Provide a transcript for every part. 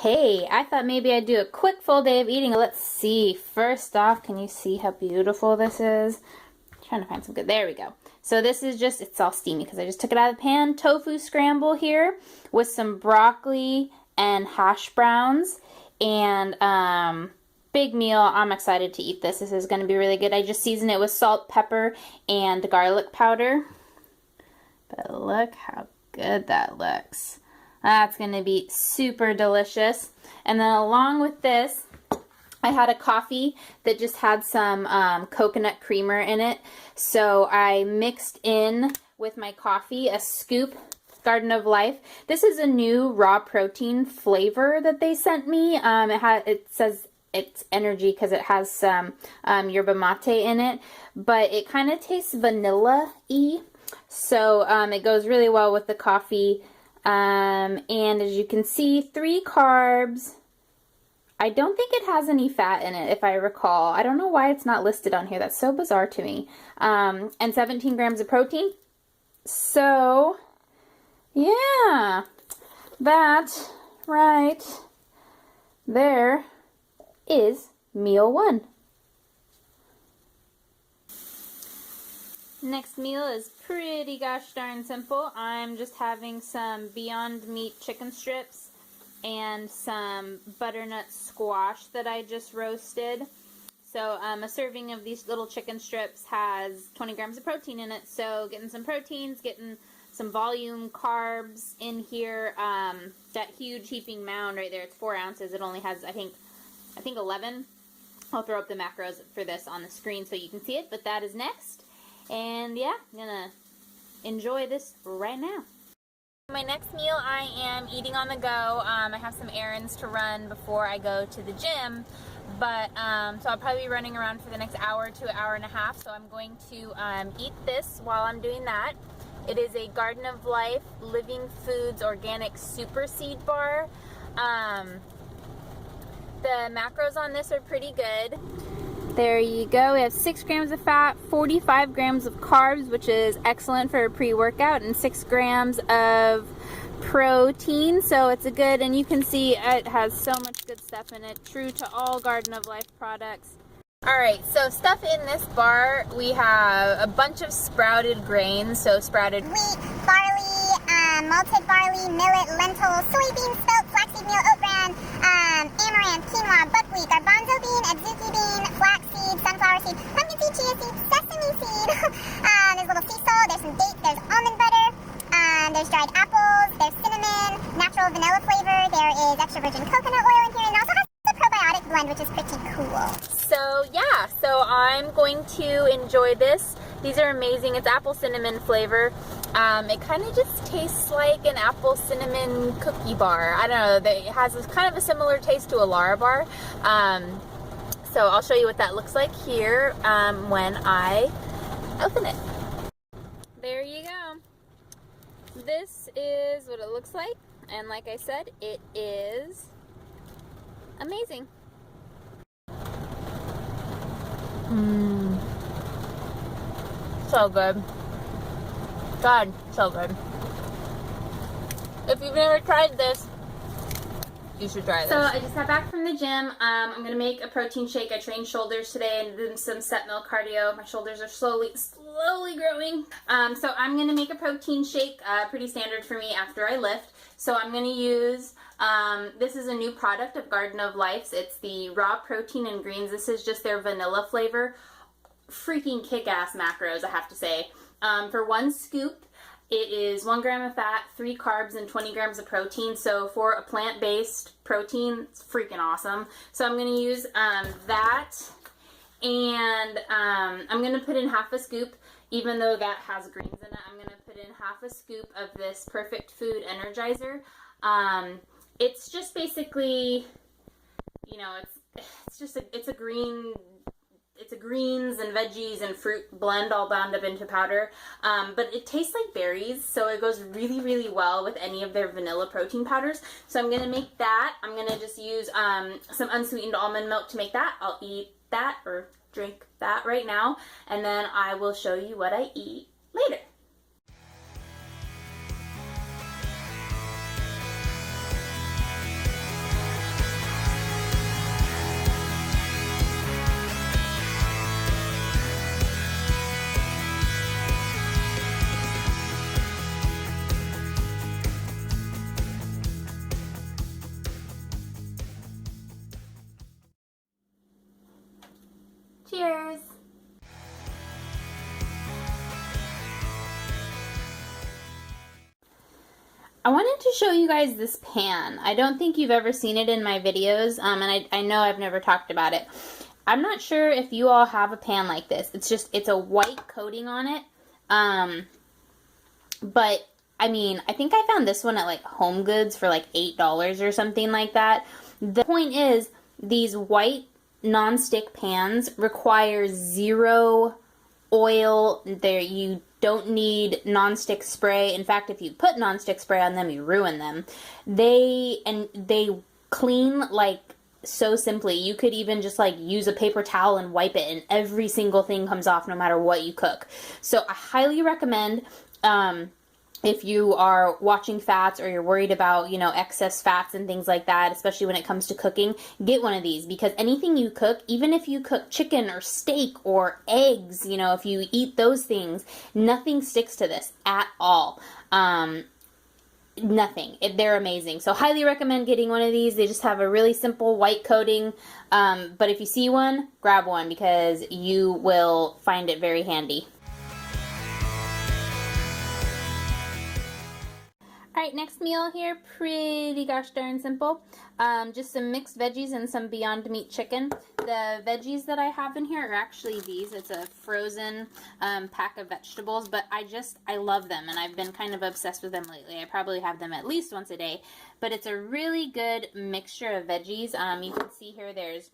Hey, I thought maybe I'd do a quick full day of eating. Let's see. First off, can you see how beautiful this is? I'm trying to find some good. There we go. So this is just, it's all steamy because I just took it out of the pan. Tofu scramble here with some broccoli and hash browns. And big meal. I'm excited to eat this. This is going to be really good. I just seasoned it with salt, pepper, and garlic powder. But look how good that looks. That's going to be super delicious. And then along with this, I had a coffee that just had some coconut creamer in it. So I mixed in with my coffee a scoop Garden of Life. This is a new raw protein flavor that they sent me. It says it's energy because it has some yerba mate in it. But it kind of tastes vanilla-y. So it goes really well with the coffee. And as you can see, 3 carbs. I don't think it has any fat in it, if I recall. I don't know why it's not listed on here. That's so bizarre to me. And 17 grams of protein. So, yeah, that right there is meal 1. Next meal is pretty gosh darn simple. I'm just having some Beyond Meat chicken strips and some butternut squash that I just roasted. So a serving of these little chicken strips has 20 grams of protein in it. So getting some proteins, getting some volume carbs in here. That huge heaping mound right there, it's 4 ounces. It only has, I think 11. I'll throw up the macros for this on the screen so you can see it, but that is next. And yeah, I'm gonna enjoy this right now. My next meal I am eating on the go. I have some errands to run before I go to the gym, but so I'll probably be running around for the next hour to an hour and a half, so I'm going to eat this while I'm doing that. It is a Garden of Life Living Foods Organic Super Seed Bar. The macros on this are pretty good. There you go. We have 6 grams of fat, 45 grams of carbs, which is excellent for a pre-workout, and 6 grams of protein. So it's a good, and you can see it has so much good stuff in it, true to all Garden of Life products. Alright, so stuff in this bar, we have a bunch of sprouted grains, so sprouted wheat, barley, malted barley, millet, lentils, soybeans, spelt, flaxseed meal, oat bran, amaranth, quinoa, buckwheat, garbanzo bean, adzuki bean, flaxseed, sunflower seed, pumpkin seed, chia seed, sesame seed. There's little sea salt, there's some dates, there's almond butter, there's dried apples, there's cinnamon, natural vanilla flavor, there is extra virgin coconut oil in here, and it also has a probiotic blend, which is pretty cool. So yeah, so I'm going to enjoy this. These are amazing. It's apple cinnamon flavor. It kind of just tastes like an apple cinnamon cookie bar. I don't know, it has kind of a similar taste to a Lara bar. So I'll show you what that looks like here when I open it. There you go. This is what it looks like, and like I said, it is amazing. So good. God, so good. If you've never tried this, you should try this. So I just got back from the gym. I'm going to make a protein shake. I trained shoulders today and did some set meal cardio. My shoulders are slowly growing. So I'm going to make a protein shake, pretty standard for me after I lift. So I'm going to use, this is a new product of Garden of Life's. It's the raw protein and greens. This is just their vanilla flavor. Freaking kick-ass macros, I have to say. For 1 scoop, it is 1 gram of fat, 3 carbs, and 20 grams of protein. So for a plant-based protein, it's freaking awesome. So I'm going to use that, and I'm going to put in half a scoop, even though that has greens in it. I'm going to put in half a scoop of this Perfect Food Energizer. It's just basically, you know, it's a greens and veggies and fruit blend all bound up into powder, but it tastes like berries, so it goes really, really well with any of their vanilla protein powders. So I'm going to make that. I'm going to just use some unsweetened almond milk to make that. I'll eat that or drink that right now, and then I will show you what I eat later. I wanted to show you guys this pan. I don't think you've ever seen it in my videos, and I know I've never talked about it. I'm not sure if you all have a pan like this. It's a white coating on it. But, I mean, I think I found this one at, like, Home Goods for, like, $8 or something like that. The point is, these white non-stick pans require zero oil. You don't need non-stick spray. In fact, if you put non-stick spray on them, you ruin them. They clean, like, so simply. You could even just like use a paper towel and wipe it, and every single thing comes off no matter what you cook. So I highly recommend, if you are watching fats or you're worried about, you know, excess fats and things like that, especially when it comes to cooking, get one of these, because anything you cook, even if you cook chicken or steak or eggs, you know, if you eat those things, nothing sticks to this at all. Nothing. They're amazing. So highly recommend getting one of these. They just have a really simple white coating. But if you see one, grab one because you will find it very handy. Alright, next meal here, pretty gosh darn simple. Just some mixed veggies and some Beyond Meat chicken. The veggies that I have in here are actually these. It's a frozen pack of vegetables, but I love them, and I've been kind of obsessed with them lately. I probably have them at least once a day, but it's a really good mixture of veggies. You can see here there's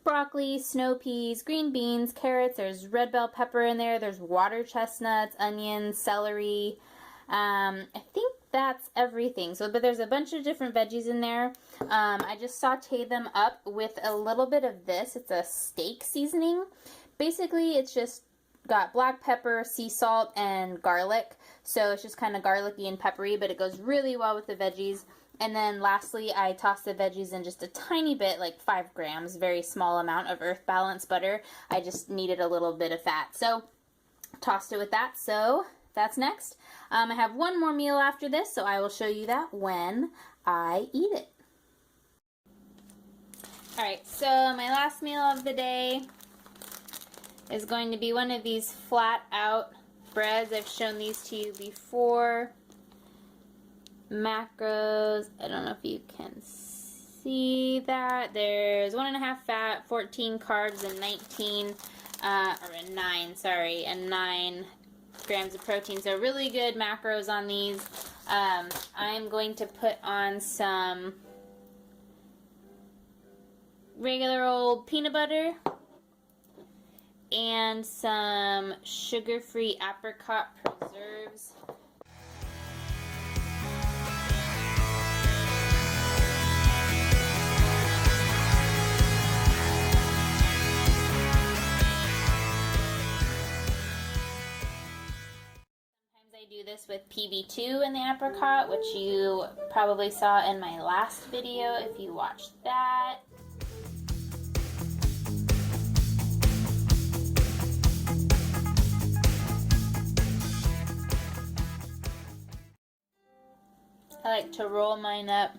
broccoli, snow peas, green beans, carrots, there's red bell pepper in there, there's water chestnuts, onions, celery. I think that's everything. So, but there's a bunch of different veggies in there. I just saute them up with a little bit of this. It's a steak seasoning. Basically, it's just got black pepper, sea salt, and garlic. So it's just kind of garlicky and peppery, but it goes really well with the veggies. And then lastly, I toss the veggies in just a tiny bit, like 5 grams, very small amount of Earth Balance butter. I just needed a little bit of fat. So tossed it with that. So that's next. I have one more meal after this, so I will show you that when I eat it. Alright, so my last meal of the day is going to be one of these flat out breads. I've shown these to you before. Macros, I don't know if you can see that. There's 1.5 fat, 14 carbs, and 9 grams of protein. So really good macros on these. I'm going to put on some regular old peanut butter and some sugar-free apricot preserves. I do this with PB2 in the apricot, which you probably saw in my last video if you watched that. I like to roll mine up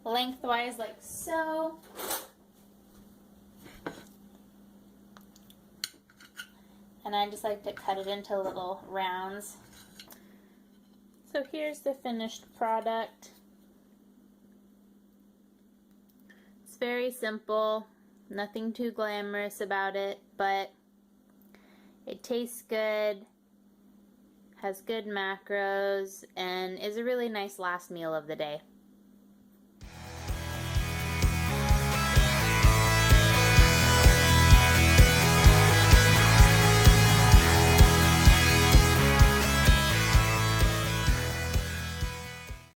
lengthwise like so. And I just like to cut it into little rounds. So here's the finished product. It's very simple, nothing too glamorous about it, but it tastes good, has good macros, and is a really nice last meal of the day.